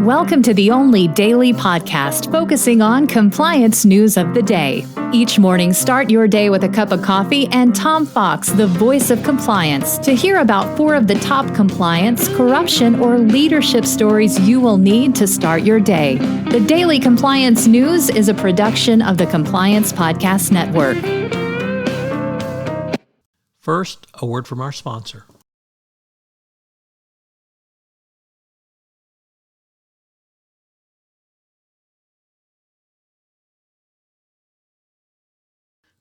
Welcome to the only daily podcast focusing on compliance news of the day. Each morning, start your day with a cup of coffee and Tom Fox, the voice of compliance, to hear about 4 of the top compliance, corruption, or leadership stories you will need to start your day. The Daily Compliance News is a production of the Compliance Podcast Network. First, a word from our sponsor.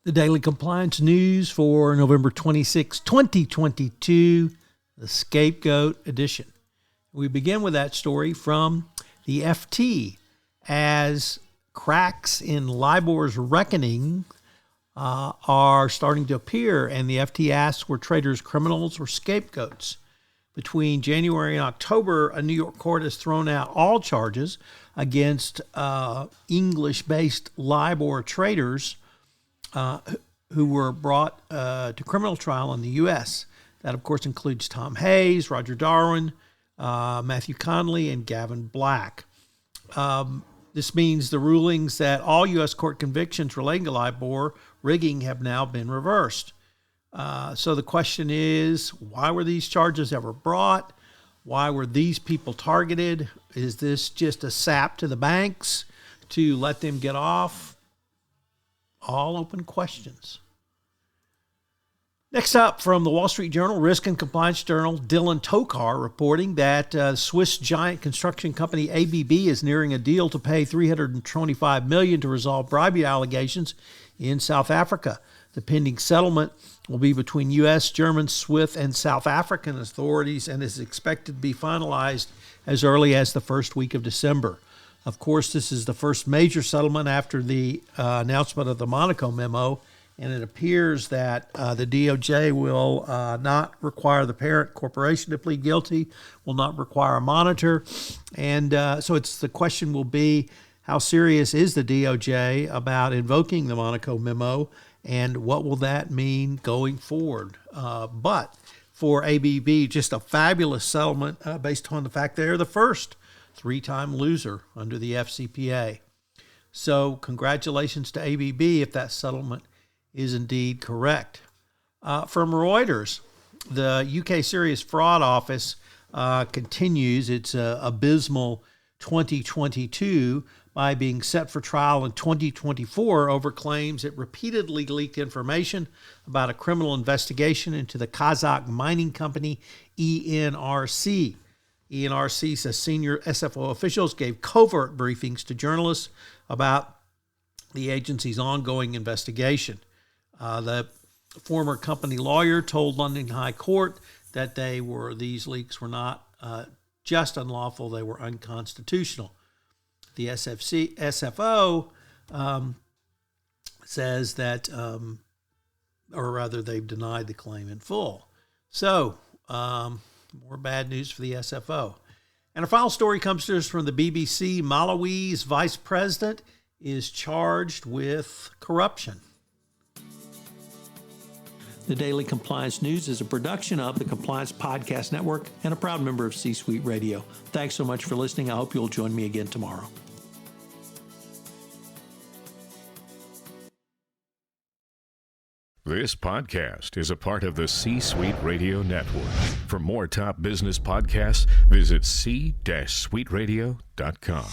The Daily Compliance News for November 26, 2022, the Scapegoat edition. We begin with that story from the FT as cracks in LIBOR's reckoning are starting to appear, and the FT asks, were traders criminals or scapegoats? Between January and October, a New York court has thrown out all charges against English-based LIBOR traders who were brought to criminal trial in the U.S. That, of course, includes Tom Hayes, Roger Darwin, Matthew Conley, and Gavin Black. This means the rulings that all U.S. court convictions relating to LIBOR rigging have now been reversed. So the question is, why were these charges ever brought? Why were these people targeted? Is this just a sap to the banks to let them get off? All open questions. Next up, from the Wall Street Journal, Risk and Compliance Journal, Dylan Tokar reporting that Swiss giant construction company ABB is nearing a deal to pay $325 million to resolve bribery allegations in South Africa. The pending settlement will be between U.S., German, Swiss, and South African authorities and is expected to be finalized as early as the first week of December. Of course, this is the first major settlement after the announcement of the Monaco memo, and it appears that the DOJ will not require the parent corporation to plead guilty, will not require a monitor, and so the question will be, how serious is the DOJ about invoking the Monaco memo, and what will that mean going forward? But for ABB, just a fabulous settlement based on the fact they are the first 3-time loser under the FCPA. So congratulations to ABB if that settlement is indeed correct. From Reuters, the UK Serious Fraud Office continues its abysmal 2022 by being set for trial in 2024 over claims it repeatedly leaked information about a criminal investigation into the Kazakh mining company ENRC. ENRC says senior SFO officials gave covert briefings to journalists about the agency's ongoing investigation. The former company lawyer told London High Court that these leaks were not just unlawful, they were unconstitutional. The SFO says that, or rather they've denied the claim in full. So, more bad news for the SFO. And our final story comes to us from the BBC. Malawi's vice president is charged with corruption. The Daily Compliance News is a production of the Compliance Podcast Network and a proud member of C-Suite Radio. Thanks so much for listening. I hope you'll join me again tomorrow. This podcast is a part of the C-Suite Radio Network. For more top business podcasts, visit c-suiteradio.com.